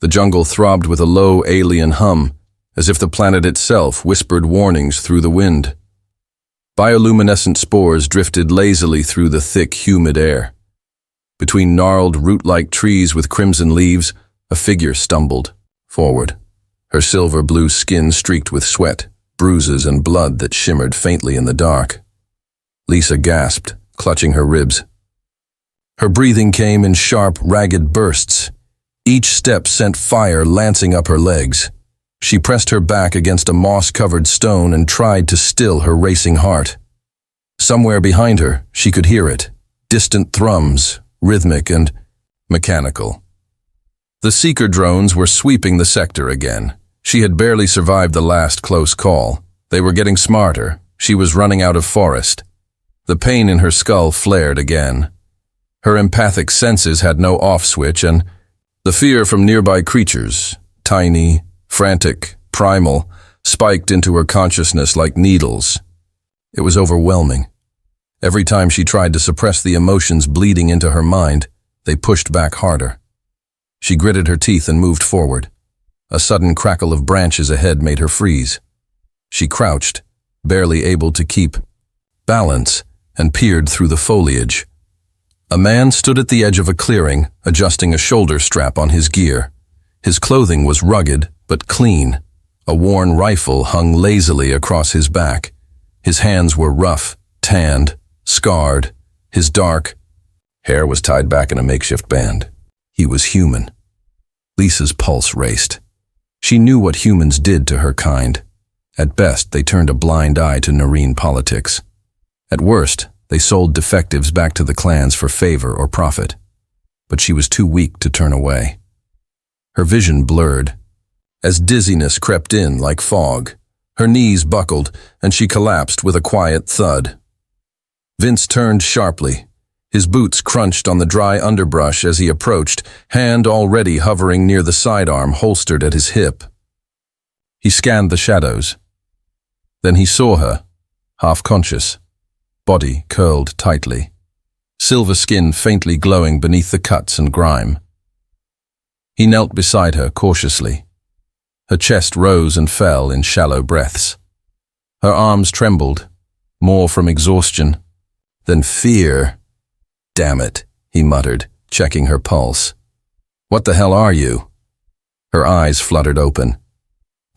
The jungle throbbed with a low alien hum, as if the planet itself whispered warnings through the wind. Bioluminescent spores drifted lazily through the thick, humid air. Between gnarled, root-like trees with crimson leaves, a figure stumbled forward, her silver-blue skin streaked with sweat, bruises, and blood that shimmered faintly in the dark. Lisa gasped, clutching her ribs. Her breathing came in sharp, ragged bursts. Each step sent fire lancing up her legs. She pressed her back against a moss-covered stone and tried to still her racing heart. Somewhere behind her, she could hear it, distant thrums, rhythmic and mechanical. The seeker drones were sweeping the sector again. She had barely survived the last close call. They were getting smarter. She was running out of forest. The pain in her skull flared again. Her empathic senses had no off switch, and the fear from nearby creatures, tiny, frantic, primal, spiked into her consciousness like needles. It was overwhelming. Every time she tried to suppress the emotions bleeding into her mind, they pushed back harder. She gritted her teeth and moved forward. A sudden crackle of branches ahead made her freeze. She crouched, barely able to keep balance, and peered through the foliage. A man stood at the edge of a clearing, adjusting a shoulder strap on his gear. His clothing was rugged, but clean. A worn rifle hung lazily across his back. His hands were rough, tanned, scarred. His dark hair was tied back in a makeshift band. He was human. Lisa's pulse raced. She knew what humans did to her kind. At best, they turned a blind eye to Narration politics. At worst, they sold defectives back to the clans for favor or profit. But she was too weak to turn away. Her vision blurred. As dizziness crept in like fog, her knees buckled and she collapsed with a quiet thud. Vince turned sharply. His boots crunched on the dry underbrush as he approached, hand already hovering near the sidearm holstered at his hip. He scanned the shadows. Then he saw her, half-conscious, body curled tightly, silver skin faintly glowing beneath the cuts and grime. He knelt beside her cautiously. Her chest rose and fell in shallow breaths. Her arms trembled, more from exhaustion than fear. "Damn it," he muttered, checking her pulse. "What the hell are you?" Her eyes fluttered open.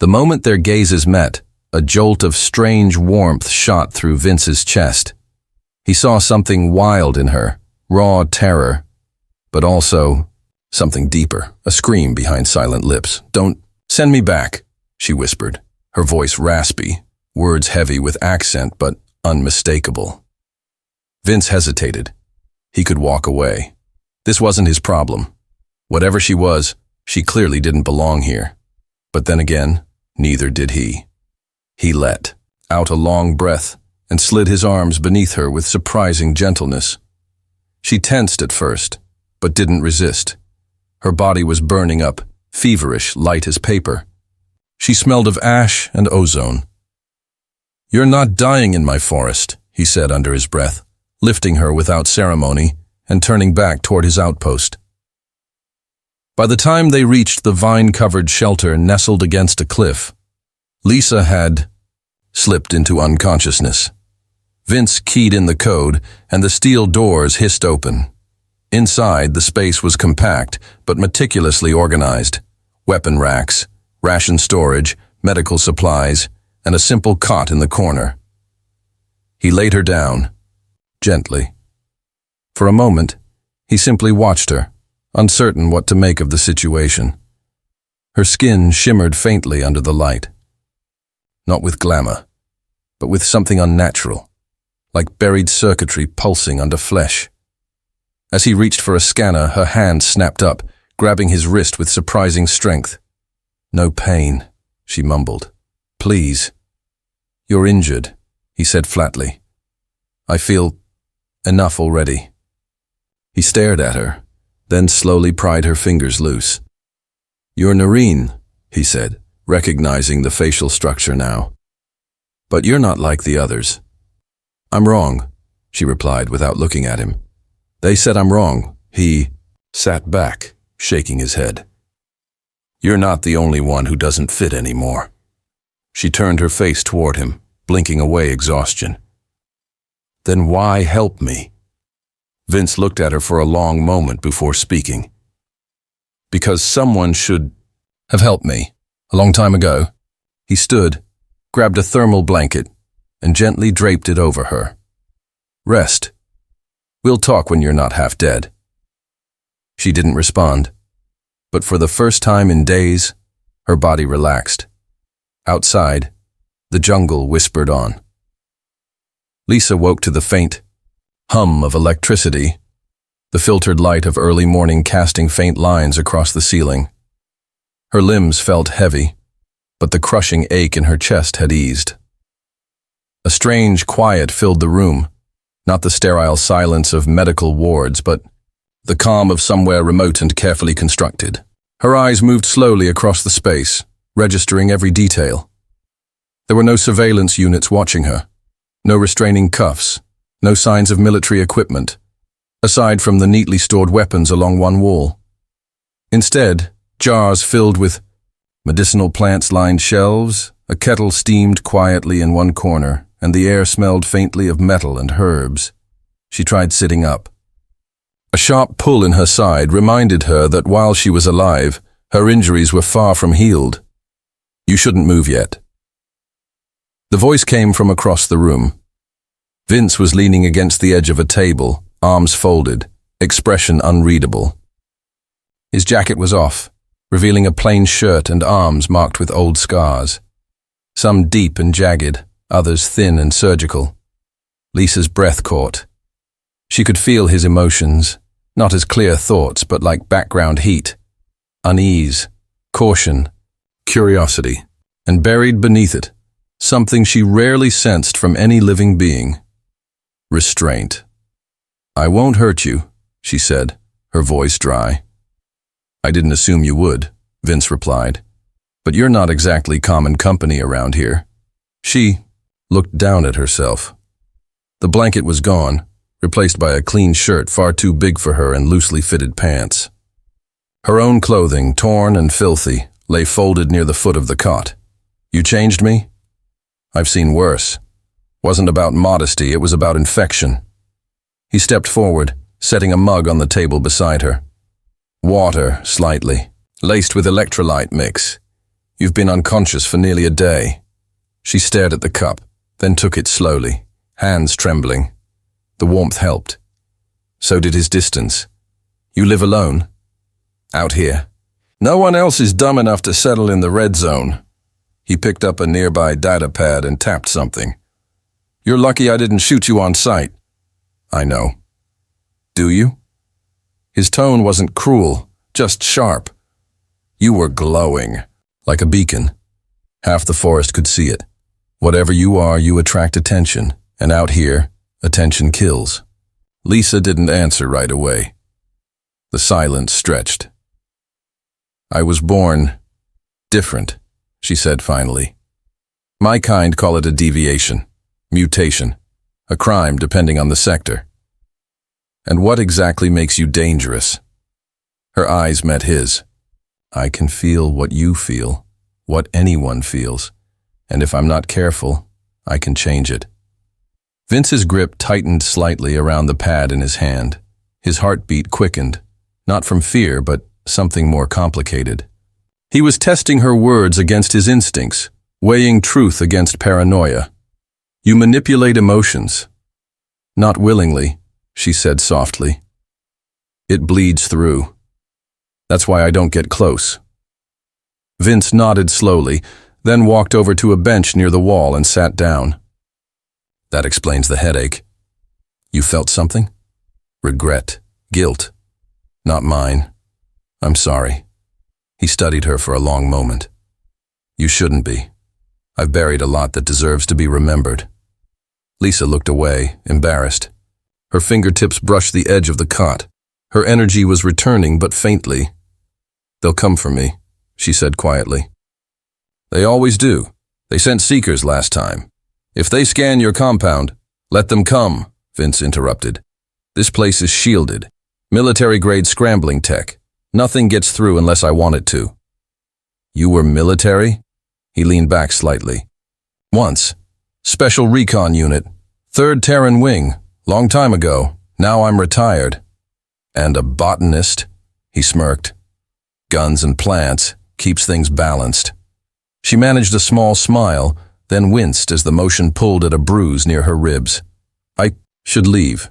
The moment their gazes met, a jolt of strange warmth shot through Vince's chest. He saw something wild in her, raw terror, but also something deeper, a scream behind silent lips. "Don't send me back," she whispered, her voice raspy, words heavy with accent but unmistakable. Vince hesitated. He could walk away. This wasn't his problem. Whatever she was, she clearly didn't belong here. But then again, neither did he. He let out a long breath and slid his arms beneath her with surprising gentleness. She tensed at first, but didn't resist. Her body was burning up, feverish, light as paper. She smelled of ash and ozone. "You're not dying in my forest," he said under his breath, lifting her without ceremony and turning back toward his outpost. By the time they reached the vine-covered shelter nestled against a cliff, Lisa had slipped into unconsciousness. Vince keyed in the code, and the steel doors hissed open. Inside, the space was compact, but meticulously organized. Weapon racks, ration storage, medical supplies, and a simple cot in the corner. He laid her down, gently. For a moment, he simply watched her, uncertain what to make of the situation. Her skin shimmered faintly under the light. Not with glamour, but with something unnatural, like buried circuitry pulsing under flesh. As he reached for a scanner, her hand snapped up, grabbing his wrist with surprising strength. "No pain," she mumbled. "Please." "You're injured," he said flatly. "I feel enough already." He stared at her, then slowly pried her fingers loose. "You're Narration," he said, recognizing the facial structure now. "But you're not like the others." "I'm wrong," she replied without looking at him. "They said I'm wrong." He sat back, shaking his head. You're not the only one who doesn't fit anymore. She turned her face toward him, blinking away exhaustion. Then why help me? Vince looked at her for a long moment before speaking. Because someone should have helped me, a long time ago. He stood, grabbed a thermal blanket, and gently draped it over her. Rest. We'll talk when you're not half dead. She didn't respond, but for the first time in days, her body relaxed. Outside, the jungle whispered on. Lisa woke to the faint hum of electricity, the filtered light of early morning casting faint lines across the ceiling. Her limbs felt heavy, but the crushing ache in her chest had eased. A strange quiet filled the room, not the sterile silence of medical wards, but the calm of somewhere remote and carefully constructed. Her eyes moved slowly across the space, registering every detail. There were no surveillance units watching her, no restraining cuffs, no signs of military equipment, aside from the neatly stored weapons along one wall. Instead, jars filled with medicinal plants lined shelves, a kettle steamed quietly in one corner, and the air smelled faintly of metal and herbs. She tried sitting up. A sharp pull in her side reminded her that while she was alive, her injuries were far from healed. You shouldn't move yet. The voice came from across the room. Vince was leaning against the edge of a table, arms folded, expression unreadable. His jacket was off, revealing a plain shirt and arms marked with old scars. Some deep and jagged, others thin and surgical. Lisa's breath caught. She could feel his emotions, not as clear thoughts, but like background heat. Unease, caution, curiosity, and buried beneath it, something she rarely sensed from any living being. Restraint. I won't hurt you, she said, her voice dry. I didn't assume you would, Vince replied. But you're not exactly common company around here. She looked down at herself. The blanket was gone, replaced by a clean shirt far too big for her and loosely fitted pants. Her own clothing, torn and filthy, lay folded near the foot of the cot. You changed me? I've seen worse. Wasn't about modesty, it was about infection. He stepped forward, setting a mug on the table beside her. Water, slightly, laced with electrolyte mix. You've been unconscious for nearly a day. She stared at the cup, then took it slowly, hands trembling. The warmth helped. So did his distance. You live alone? Out here. No one else is dumb enough to settle in the red zone. He picked up a nearby data pad and tapped something. You're lucky I didn't shoot you on sight. I know. Do you? His tone wasn't cruel, just sharp. You were glowing, like a beacon. Half the forest could see it. Whatever you are, you attract attention, and out here, attention kills. Lisa didn't answer right away. The silence stretched. I was born different, she said finally. My kind call it a deviation, mutation, a crime depending on the sector. And what exactly makes you dangerous? Her eyes met his. I can feel what you feel, what anyone feels, and if I'm not careful, I can change it. Vince's grip tightened slightly around the pad in his hand. His heartbeat quickened, not from fear, but something more complicated. He was testing her words against his instincts, weighing truth against paranoia. You manipulate emotions. Not willingly, she said softly. It bleeds through. That's why I don't get close. Vince nodded slowly, then walked over to a bench near the wall and sat down. That explains the headache. You felt something? Regret, guilt. Not mine. I'm sorry. He studied her for a long moment. You shouldn't be. I've buried a lot that deserves to be remembered. Lisa looked away, embarrassed. Her fingertips brushed the edge of the cot. Her energy was returning, but faintly. They'll come for me, she said quietly. They always do. They sent seekers last time. If they scan your compound, let them come, Vince interrupted. This place is shielded. Military-grade scrambling tech. Nothing gets through unless I want it to. You were military? He leaned back slightly. Once. Special Recon Unit. 3rd Terran Wing. Long time ago. Now I'm retired. And a botanist? He smirked. Guns and plants. Keeps things balanced. She managed a small smile, then winced as the motion pulled at a bruise near her ribs. I should leave.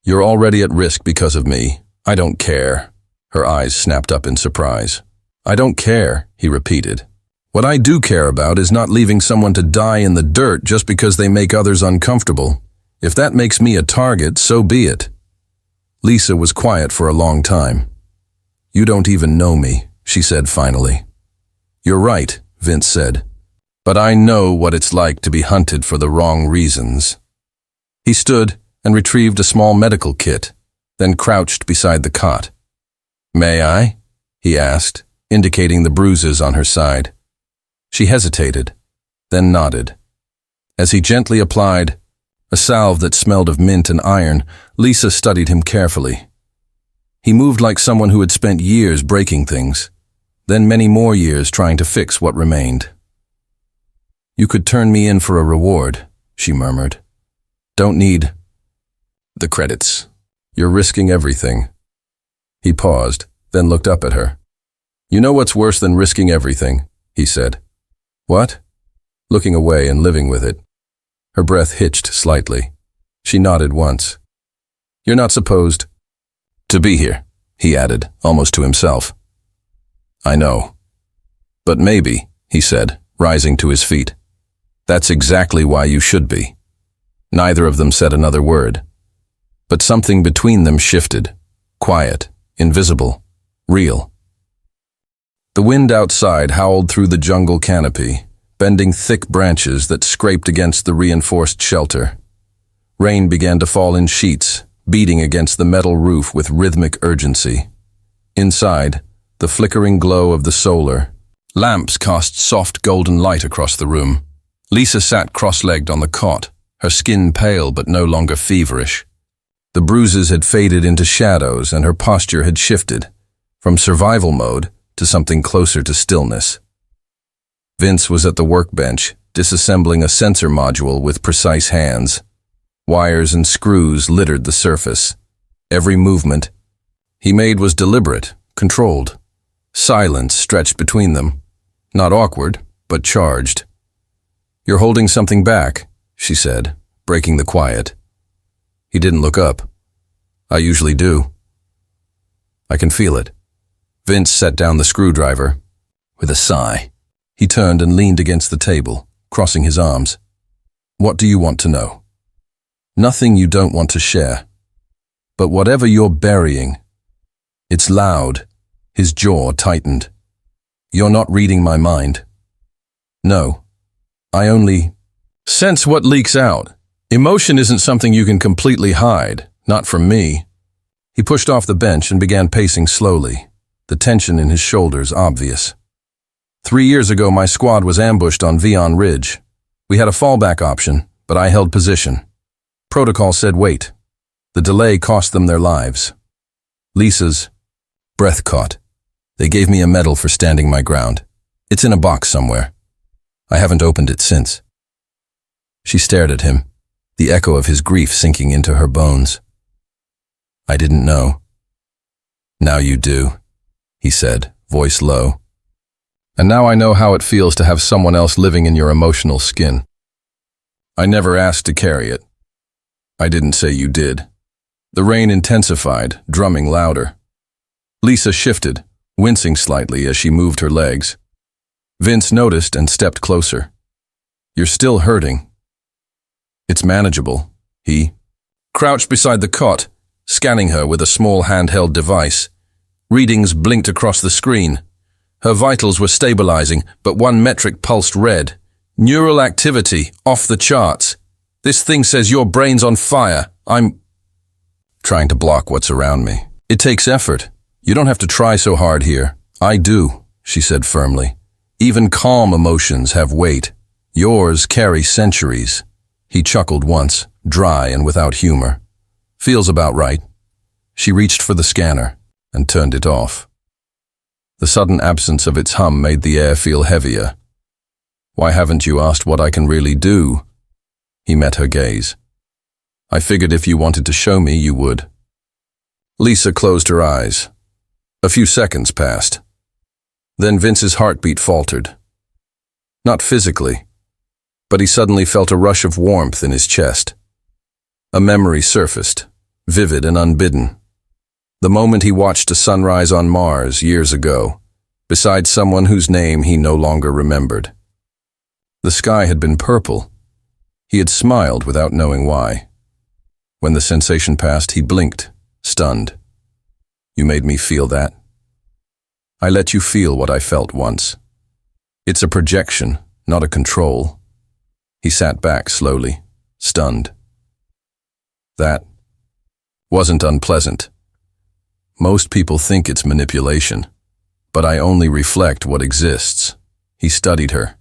You're already at risk because of me. I don't care. Her eyes snapped up in surprise. I don't care, he repeated. What I do care about is not leaving someone to die in the dirt just because they make others uncomfortable. If that makes me a target, so be it. Lisa was quiet for a long time. You don't even know me, she said finally. You're right, Vince said. But I know what it's like to be hunted for the wrong reasons. He stood and retrieved a small medical kit, then crouched beside the cot. May I? He asked, indicating the bruises on her side. She hesitated, then nodded. As he gently applied a salve that smelled of mint and iron, Lisa studied him carefully. He moved like someone who had spent years breaking things, then many more years trying to fix what remained. You could turn me in for a reward, she murmured. Don't need the credits. You're risking everything. He paused, then looked up at her. You know what's worse than risking everything, he said. What? Looking away and living with it. Her breath hitched slightly. She nodded once. You're not supposed to be here, he added, almost to himself. I know. But maybe, he said, rising to his feet. That's exactly why you should be. Neither of them said another word. But something between them shifted. Quiet, invisible, real. The wind outside howled through the jungle canopy, bending thick branches that scraped against the reinforced shelter. Rain began to fall in sheets, beating against the metal roof with rhythmic urgency. Inside, the flickering glow of the solar lamps cast soft golden light across the room. Lisa sat cross-legged on the cot, her skin pale but no longer feverish. The bruises had faded into shadows and her posture had shifted, from survival mode to something closer to stillness. Vince was at the workbench, disassembling a sensor module with precise hands. Wires and screws littered the surface. Every movement he made was deliberate, controlled. Silence stretched between them. Not awkward, but charged. You're holding something back, she said, breaking the quiet. He didn't look up. I usually do. I can feel it. Vince set down the screwdriver. With a sigh, he turned and leaned against the table, crossing his arms. What do you want to know? Nothing you don't want to share. But whatever you're burying, it's loud. His jaw tightened. You're not reading my mind. No. I only sense what leaks out. Emotion isn't something you can completely hide, not from me. He pushed off the bench and began pacing slowly, the tension in his shoulders obvious. 3 years ago, my squad was ambushed on Vion Ridge. We had a fallback option, but I held position. Protocol said wait. The delay cost them their lives. Lisa's breath caught. They gave me a medal for standing my ground. It's in a box somewhere. I haven't opened it since. She stared at him, the echo of his grief sinking into her bones. I didn't know. Now you do, he said, voice low. And now I know how it feels to have someone else living in your emotional skin. I never asked to carry it. I didn't say you did. The rain intensified, drumming louder. Lisa shifted, wincing slightly as she moved her legs. Vince noticed and stepped closer. You're still hurting. It's manageable, he crouched beside the cot, scanning her with a small handheld device. Readings blinked across the screen. Her vitals were stabilizing, but one metric pulsed red. Neural activity, off the charts. This thing says your brain's on fire. I'm trying to block what's around me. It takes effort. You don't have to try so hard here. I do, she said firmly. Even calm emotions have weight. Yours carry centuries. He chuckled once, dry and without humor. Feels about right. She reached for the scanner and turned it off. The sudden absence of its hum made the air feel heavier. "Why haven't you asked what I can really do?" He met her gaze. "I figured if you wanted to show me, you would." Lisa closed her eyes. A few seconds passed. Then Vince's heartbeat faltered. Not physically, but he suddenly felt a rush of warmth in his chest. A memory surfaced, vivid and unbidden. The moment he watched a sunrise on Mars years ago, beside someone whose name he no longer remembered. The sky had been purple. He had smiled without knowing why. When the sensation passed, he blinked, stunned. "You made me feel that." "I let you feel what I felt once. It's a projection, not a control." He sat back slowly, stunned. "That wasn't unpleasant. Most people think it's manipulation, but I only reflect what exists." He studied her.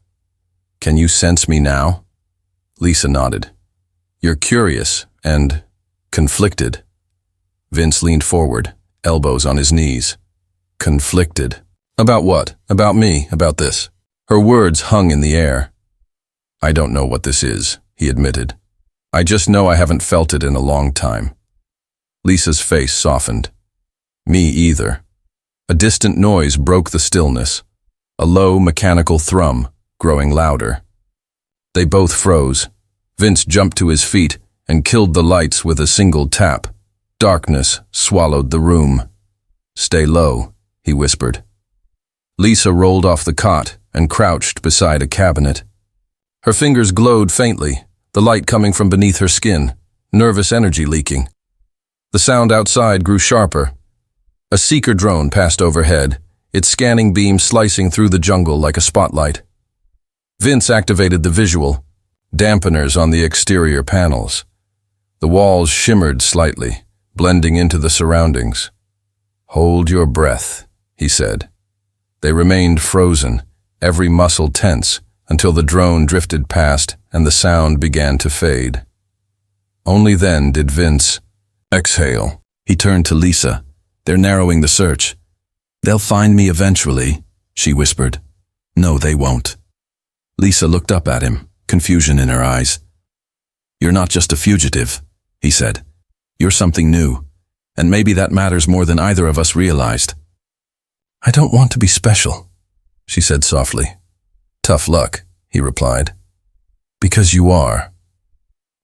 "Can you sense me now?" Lisa nodded. "You're curious and conflicted." Vince leaned forward, elbows on his knees. "Conflicted? About what? About me? About this?" Her words hung in the air. "I don't know what this is," he admitted. "I just know I haven't felt it in a long time." Lisa's face softened. "Me either." A distant noise broke the stillness, a low mechanical thrum, growing louder. They both froze. Vince jumped to his feet and killed the lights with a single tap. Darkness swallowed the room. "Stay low," he whispered. Lisa rolled off the cot and crouched beside a cabinet. Her fingers glowed faintly, the light coming from beneath her skin, nervous energy leaking. The sound outside grew sharper. A seeker drone passed overhead, its scanning beam slicing through the jungle like a spotlight. Vince activated the visual, dampeners on the exterior panels. The walls shimmered slightly, blending into the surroundings. "Hold your breath," he said. They remained frozen, every muscle tense, until the drone drifted past and the sound began to fade. Only then did Vince exhale. He turned to Lisa. "They're narrowing the search." "They'll find me eventually," she whispered. "No, they won't." Lisa looked up at him, confusion in her eyes. "You're not just a fugitive," he said. "You're something new, and maybe that matters more than either of us realized." "I don't want to be special," she said softly. "Tough luck," he replied. "Because you are."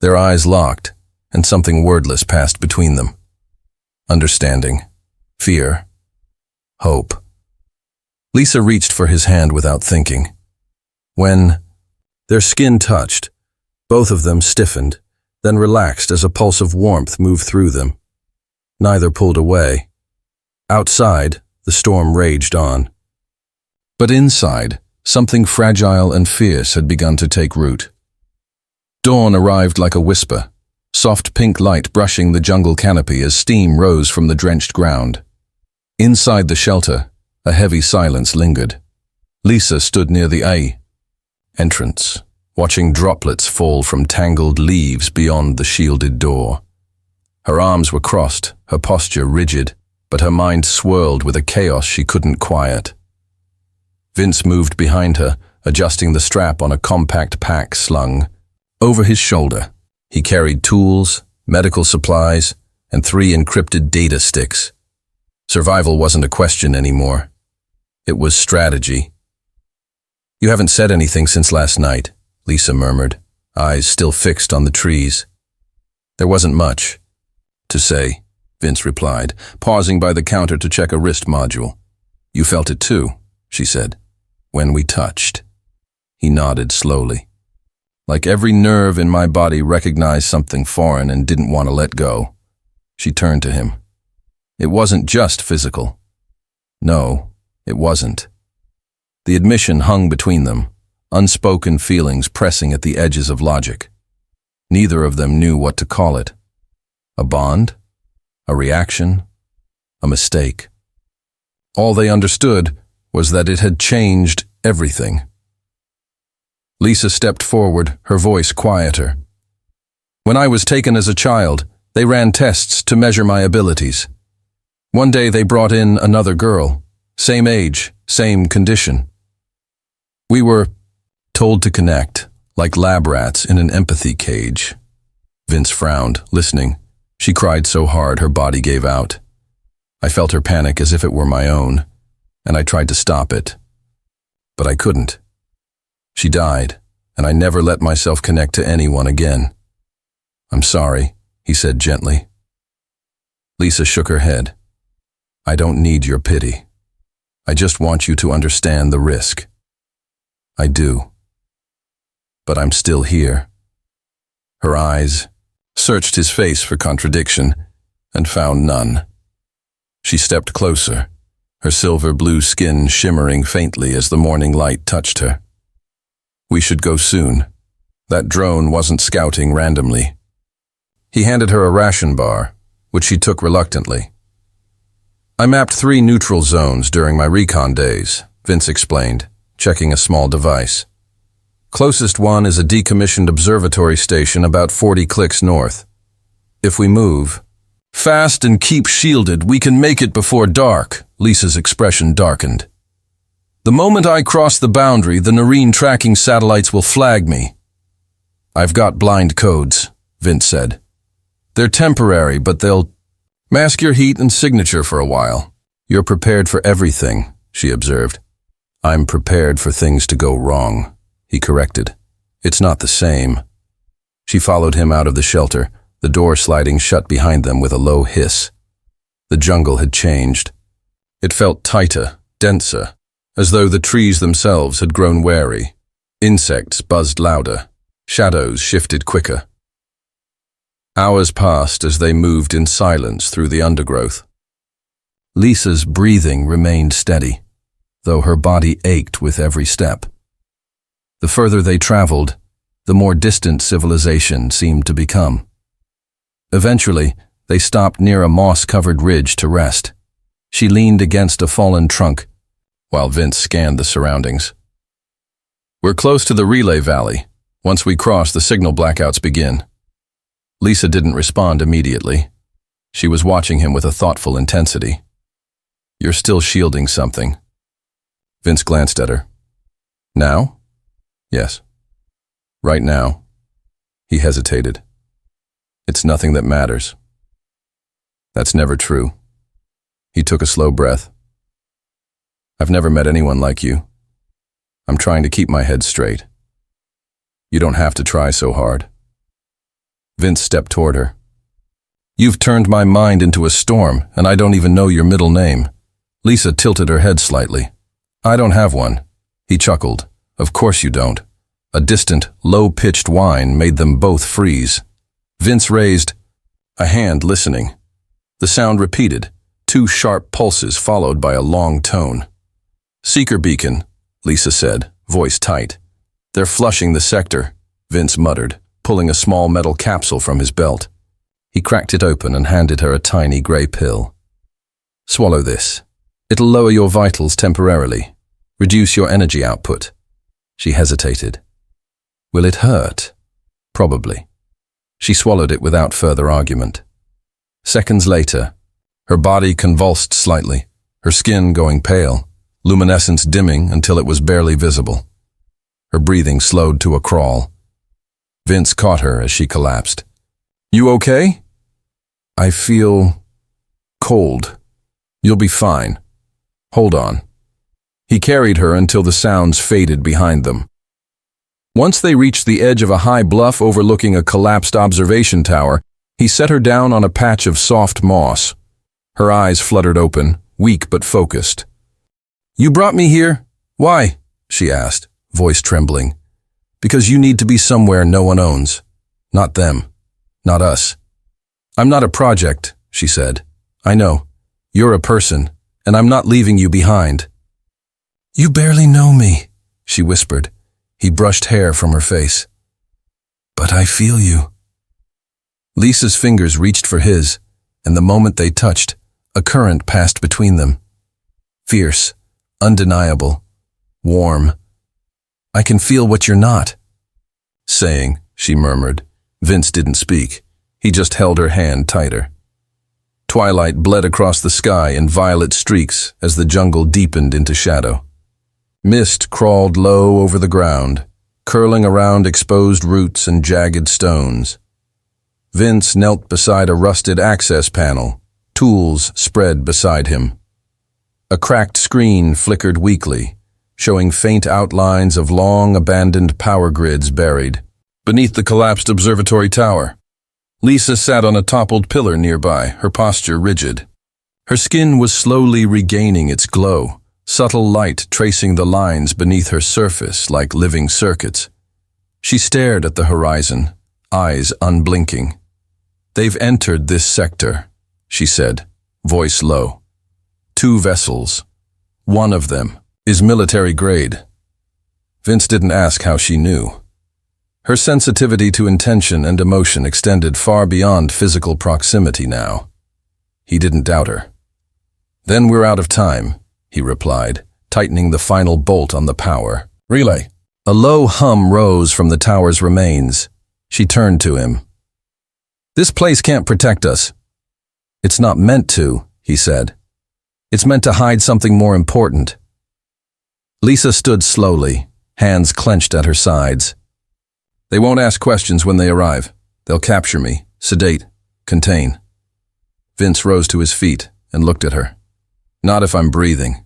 Their eyes locked, and something wordless passed between them. Understanding, fear, hope. Lisa reached for his hand without thinking. When their skin touched, both of them stiffened, then relaxed as a pulse of warmth moved through them. Neither pulled away. Outside, the storm raged on. But inside, something fragile and fierce had begun to take root. Dawn arrived like a whisper, soft pink light brushing the jungle canopy as steam rose from the drenched ground. Inside the shelter, a heavy silence lingered. Lisa stood near the entrance, watching droplets fall from tangled leaves beyond the shielded door. Her arms were crossed, her posture rigid, but her mind swirled with a chaos she couldn't quiet. Vince moved behind her, adjusting the strap on a compact pack slung over his shoulder. He carried tools, medical supplies, and 3 encrypted data sticks. Survival wasn't a question anymore. It was strategy. "You haven't said anything since last night," Lisa murmured, eyes still fixed on the trees. "There wasn't much to say," Vince replied, pausing by the counter to check a wrist module. "You felt it too," she said, "when we touched." He nodded slowly. "Like every nerve in my body recognized something foreign and didn't want to let go." She turned to him. "It wasn't just physical." No, it wasn't. The admission hung between them, unspoken feelings pressing at the edges of logic. Neither of them knew what to call it. A bond? A reaction? A mistake? All they understood was that it had changed everything. Lisa stepped forward, her voice quieter. "When I was taken as a child, they ran tests to measure my abilities. One day they brought in another girl, Same age, same condition. We were told to connect, like lab rats in an empathy cage. Vince frowned, listening. She cried so hard her body gave out. I felt her panic as if it were my own, and I tried to stop it. But I couldn't. She died, and I never let myself connect to anyone again. I'm sorry, he said gently. Lisa shook her head. I don't need your pity. I just want you to understand the risk. I do. But I'm still here. Her eyes searched his face for contradiction and found none. She stepped closer, her silver blue skin shimmering faintly as the morning light touched her. We should go soon. That drone wasn't scouting randomly. He handed her a ration bar, which she took reluctantly. I mapped 3 neutral zones during my recon days, Vince explained, checking a small device. Closest one is a decommissioned observatory station about 40 clicks north. If we move fast and keep shielded, we can make it before dark, Lisa's expression darkened. The moment I cross the boundary, the Narration tracking satellites will flag me. I've got blind codes, Vince said. They're temporary, but they'll mask your heat and signature for a while. You're prepared for everything, she observed. I'm prepared for things to go wrong, he corrected. It's not the same. She followed him out of the shelter, the door sliding shut behind them with a low hiss. The jungle had changed. It felt tighter, denser, as though the trees themselves had grown wary. Insects buzzed louder. Shadows shifted quicker. Hours passed as they moved in silence through the undergrowth. Lisa's breathing remained steady, though her body ached with every step. The further they traveled, the more distant civilization seemed to become. Eventually, they stopped near a moss-covered ridge to rest. She leaned against a fallen trunk, while Vince scanned the surroundings. We're close to the relay valley. Once we cross, the signal blackouts begin. Lisa didn't respond immediately. She was watching him with a thoughtful intensity. You're still shielding something. Vince glanced at her. Now? Yes. Right now. He hesitated. It's nothing that matters. That's never true. He took a slow breath. I've never met anyone like you. I'm trying to keep my head straight. You don't have to try so hard. Vince stepped toward her. You've turned my mind into a storm, and I don't even know your middle name. Lisa tilted her head slightly. I don't have one. He chuckled. Of course you don't. A distant, low-pitched whine made them both freeze. Vince raised a hand, listening. The sound repeated, 2 sharp pulses followed by a long tone. Seeker beacon, Lisa said, voice tight. They're flushing the sector, Vince muttered, pulling a small metal capsule from his belt. He cracked it open and handed her a tiny gray pill. Swallow this. It'll lower your vitals temporarily, reduce your energy output. She hesitated. Will it hurt? Probably. She swallowed it without further argument. Seconds later, her body convulsed slightly, her skin going pale, luminescence dimming until it was barely visible. Her breathing slowed to a crawl. Vince caught her as she collapsed. You okay? I feel cold. You'll be fine. Hold on. He carried her until the sounds faded behind them. Once they reached the edge of a high bluff overlooking a collapsed observation tower, he set her down on a patch of soft moss. Her eyes fluttered open, weak but focused. You brought me here? Why? She asked, voice trembling. Because you need to be somewhere no one owns. Not them. Not us. I'm not a project, she said. I know. You're a person, and I'm not leaving you behind. You barely know me, she whispered. He brushed hair from her face. But I feel you. Lisa's fingers reached for his, and the moment they touched, a current passed between them. Fierce, undeniable, warm. I can feel what you're not. Saying, she murmured. Vince didn't speak. He just held her hand tighter. Twilight bled across the sky in violet streaks as the jungle deepened into shadow. Mist crawled low over the ground, curling around exposed roots and jagged stones. Vince knelt beside a rusted access panel, tools spread beside him. A cracked screen flickered weakly, showing faint outlines of long abandoned power grids buried beneath the collapsed observatory tower. Lisa sat on a toppled pillar nearby, her posture rigid. Her skin was slowly regaining its glow, subtle light tracing the lines beneath her surface like living circuits. She stared at the horizon, eyes unblinking. "They've entered this sector," she said, voice low. "2 vessels. One of them is military grade." Vince didn't ask how she knew. Her sensitivity to intention and emotion extended far beyond physical proximity now. He didn't doubt her. "Then we're out of time," he replied, tightening the final bolt on the power. "Relay." A low hum rose from the tower's remains. She turned to him. "This place can't protect us." "It's not meant to," he said. "It's meant to hide something more important." Lisa stood slowly, hands clenched at her sides. "They won't ask questions when they arrive. They'll capture me, sedate, contain." Vince rose to his feet and looked at her. "Not if I'm breathing.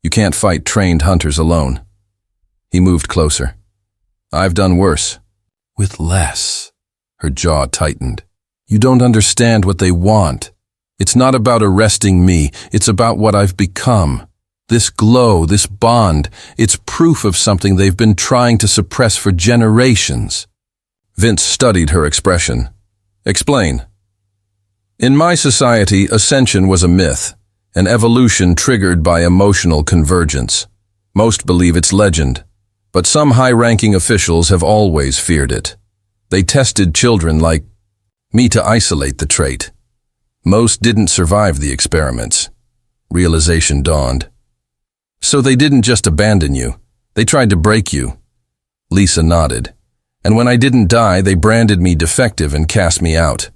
You can't fight trained hunters alone." He moved closer. "I've done worse. With less." Her jaw tightened. "You don't understand what they want. It's not about arresting me. It's about what I've become. This glow, this bond, it's proof of something they've been trying to suppress for generations." Vince studied her expression. "Explain." "In my society, ascension was a myth, an evolution triggered by emotional convergence. Most believe it's legend, but some high-ranking officials have always feared it. They tested children like me to isolate the trait. Most didn't survive the experiments." Realization dawned. "So they didn't just abandon you. They tried to break you." Lisa nodded. "And when I didn't die, they branded me defective and cast me out."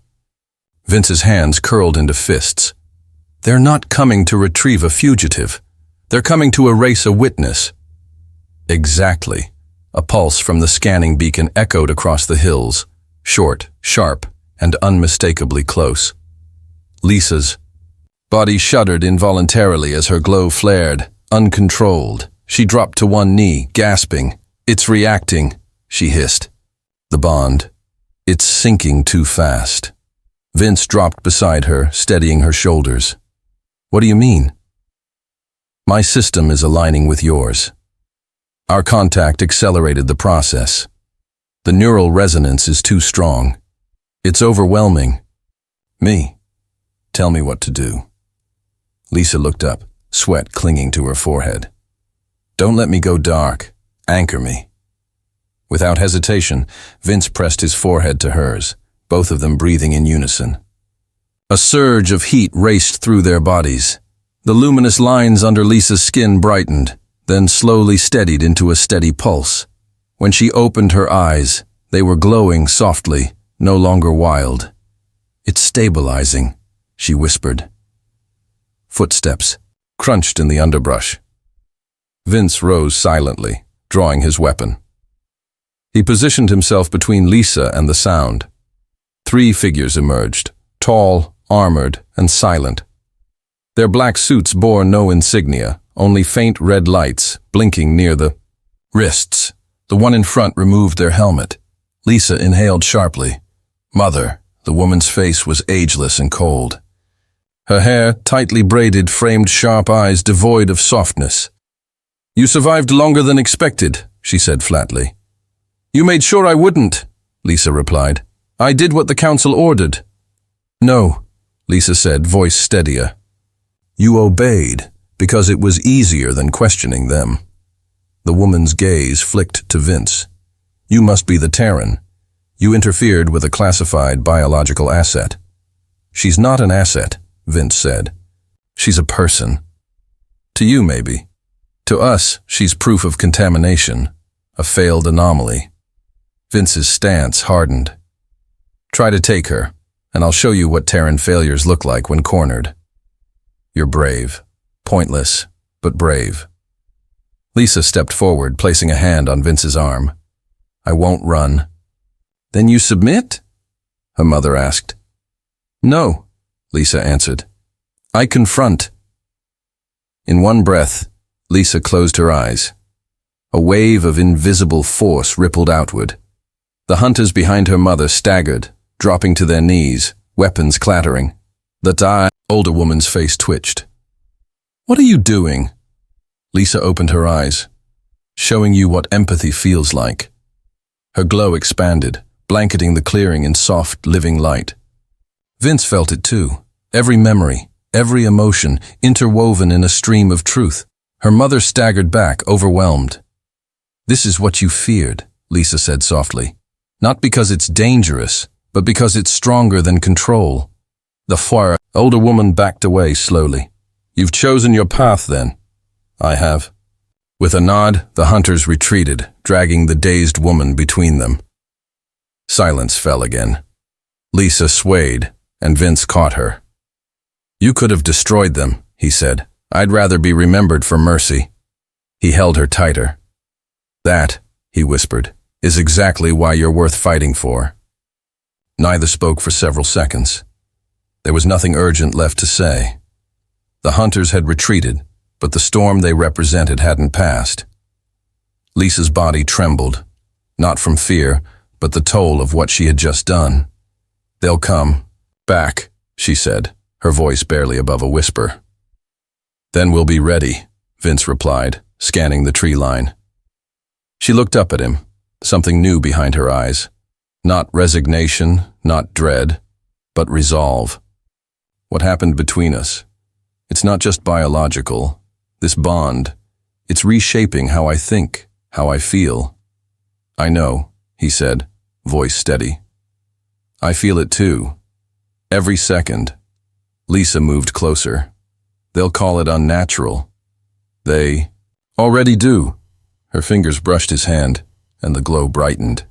Vince's hands curled into fists. "They're not coming to retrieve a fugitive. They're coming to erase a witness." Exactly. A pulse from the scanning beacon echoed across the hills, short, sharp, and unmistakably close. Lisa's body shuddered involuntarily as her glow flared. Uncontrolled, she dropped to one knee, gasping. "It's reacting," she hissed. "The bond. It's sinking too fast." Vince dropped beside her, steadying her shoulders. "What do you mean?" "My system is aligning with yours. Our contact accelerated the process. The neural resonance is too strong. It's overwhelming. Me. Tell me what to do." Lisa looked up, sweat clinging to her forehead. "Don't let me go dark. Anchor me." Without hesitation, Vince pressed his forehead to hers, both of them breathing in unison. A surge of heat raced through their bodies. The luminous lines under Lisa's skin brightened, then slowly steadied into a steady pulse. When she opened her eyes, they were glowing softly, no longer wild. "It's stabilizing," she whispered. Footsteps crunched in the underbrush. Vince rose silently, drawing his weapon. He positioned himself between Lisa and the sound. 3 figures emerged, tall, armored, and silent. Their black suits bore no insignia, only faint red lights blinking near the wrists. The one in front removed their helmet. Lisa inhaled sharply. "Mother," the woman's face was ageless and cold. Her hair, tightly braided, framed sharp eyes devoid of softness. "You survived longer than expected," she said flatly. "You made sure I wouldn't," Lisa replied. "I did what the council ordered." "No," Lisa said, voice steadier. "You obeyed because it was easier than questioning them." The woman's gaze flicked to Vince. "You must be the Terran. You interfered with a classified biological asset." "She's not an asset," Vince said. "She's a person. To you, maybe. To us, she's proof of contamination, a failed anomaly." Vince's stance hardened. "Try to take her, and I'll show you what Terran failures look like when cornered. You're brave. Pointless, but brave. Lisa stepped forward, placing a hand on Vince's arm. I won't run. Then you submit? Her mother asked. No, Lisa answered. I confront. In one breath, Lisa closed her eyes. A wave of invisible force rippled outward. The hunters behind her mother staggered, dropping to their knees, weapons clattering. The older woman's face twitched. What are you doing? Lisa opened her eyes, showing you what empathy feels like. Her glow expanded, blanketing the clearing in soft, living light. Vince felt it too. Every memory, every emotion, interwoven in a stream of truth. Her mother staggered back, overwhelmed. This is what you feared, Lisa said softly. Not because it's dangerous, but because it's stronger than control. The older woman backed away slowly. You've chosen your path then. I have. With a nod, the hunters retreated, dragging the dazed woman between them. Silence fell again. Lisa swayed, and Vince caught her. You could have destroyed them, he said. I'd rather be remembered for mercy. He held her tighter. That, he whispered, is exactly why you're worth fighting for. Neither spoke for several seconds. There was nothing urgent left to say. The hunters had retreated, but the storm they represented hadn't passed. Lisa's body trembled, not from fear, but the toll of what she had just done. They'll come back, she said, her voice barely above a whisper. Then we'll be ready, Vince replied, scanning the tree line. She looked up at him, something new behind her eyes. Not resignation, not dread, but resolve. What happened between us? It's not just biological. This bond, it's reshaping how I think, how I feel. I know, he said, voice steady. I feel it too. Every second. Lisa moved closer. They'll call it unnatural. They already do. Her fingers brushed his hand, and the glow brightened.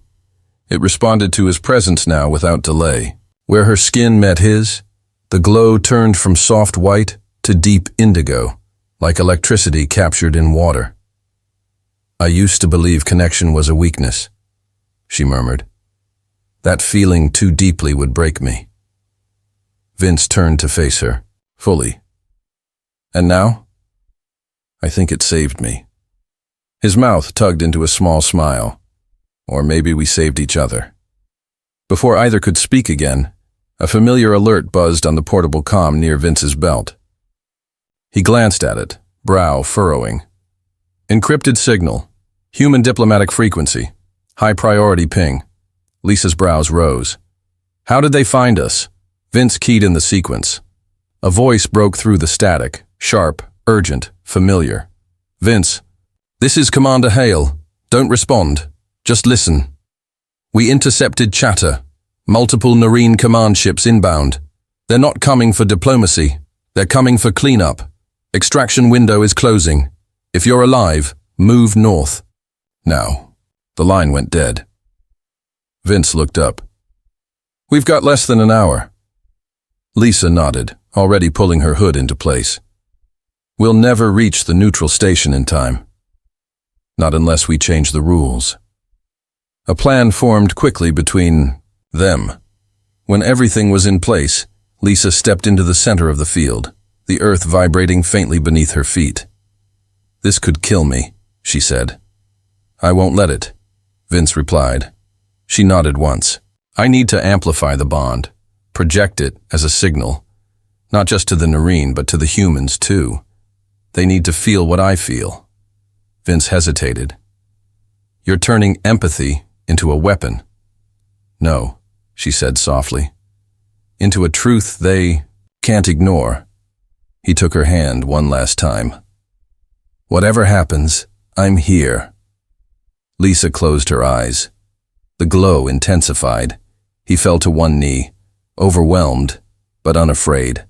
It responded to his presence now without delay. Where her skin met his, the glow turned from soft white to deep indigo, like electricity captured in water. I used to believe connection was a weakness, she murmured. That feeling too deeply would break me. Vince turned to face her, fully. And now? I think it saved me. His mouth tugged into a small smile. Or maybe we saved each other. Before either could speak again, a familiar alert buzzed on the portable comm near Vince's belt. He glanced at it, brow furrowing. Encrypted signal. Human diplomatic frequency. High priority ping. Lisa's brows rose. How did they find us? Vince keyed in the sequence. A voice broke through the static, sharp, urgent, familiar. Vince, this is Commander Hale. Don't respond. Just listen. We intercepted chatter. Multiple Narration command ships inbound. They're not coming for diplomacy. They're coming for cleanup. Extraction window is closing. If you're alive, move north. Now, the line went dead. Vince looked up. We've got less than an hour. Lisa nodded, already pulling her hood into place. We'll never reach the neutral station in time. Not unless we change the rules. A plan formed quickly between them. When everything was in place, Lisa stepped into the center of the field, the earth vibrating faintly beneath her feet. This could kill me, she said. I won't let it, Vince replied. She nodded once. I need to amplify the bond, project it as a signal, not just to the Narration, but to the humans too. They need to feel what I feel. Vince hesitated. You're turning empathy into a weapon. No, she said softly. Into a truth they can't ignore. He took her hand one last time. Whatever happens, I'm here. Lisa closed her eyes. The glow intensified. He fell to one knee, overwhelmed, but unafraid.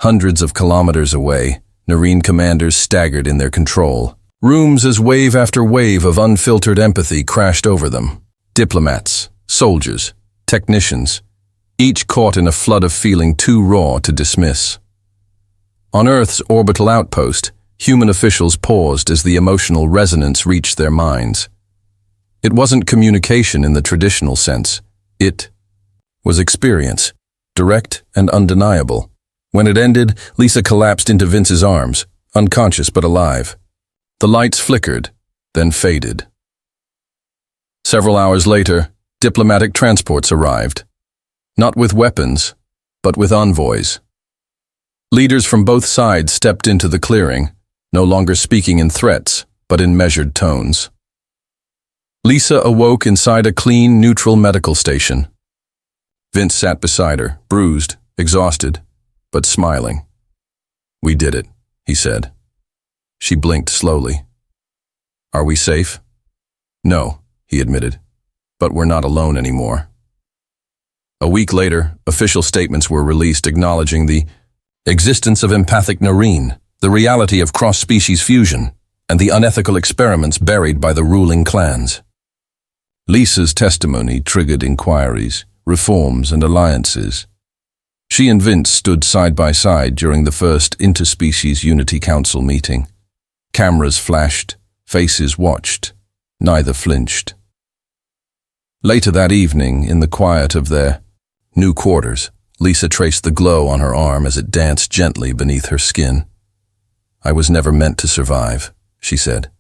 Hundreds of kilometers away, Narration commanders staggered in their control. Rooms as wave after wave of unfiltered empathy crashed over them. Diplomats, soldiers, technicians, each caught in a flood of feeling too raw to dismiss. On Earth's orbital outpost, human officials paused as the emotional resonance reached their minds. It wasn't communication in the traditional sense. It was experience, direct and undeniable. When it ended, Lisa collapsed into Vince's arms, unconscious but alive. The lights flickered, then faded. Several hours later, diplomatic transports arrived. Not with weapons, but with envoys. Leaders from both sides stepped into the clearing, no longer speaking in threats, but in measured tones. Lisa awoke inside a clean, neutral medical station. Vince sat beside her, bruised, exhausted, but smiling. "We did it," he said. She blinked slowly. "Are we safe?" "No," he admitted, "but we're not alone anymore." A week later, official statements were released acknowledging the existence of empathic Narration, the reality of cross-species fusion, and the unethical experiments buried by the ruling clans. Lisa's testimony triggered inquiries, reforms, and alliances. She and Vince stood side by side during the first Interspecies Unity Council meeting. Cameras flashed, faces watched, neither flinched. Later that evening, in the quiet of their new quarters, Lisa traced the glow on her arm as it danced gently beneath her skin. "I was never meant to survive," she said.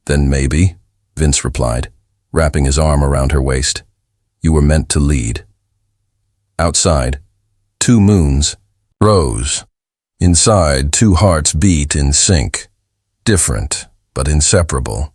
"Then maybe," Vince replied, wrapping his arm around her waist, "you were meant to lead." Outside, two moons rose. Inside, two hearts beat in sync, different but inseparable.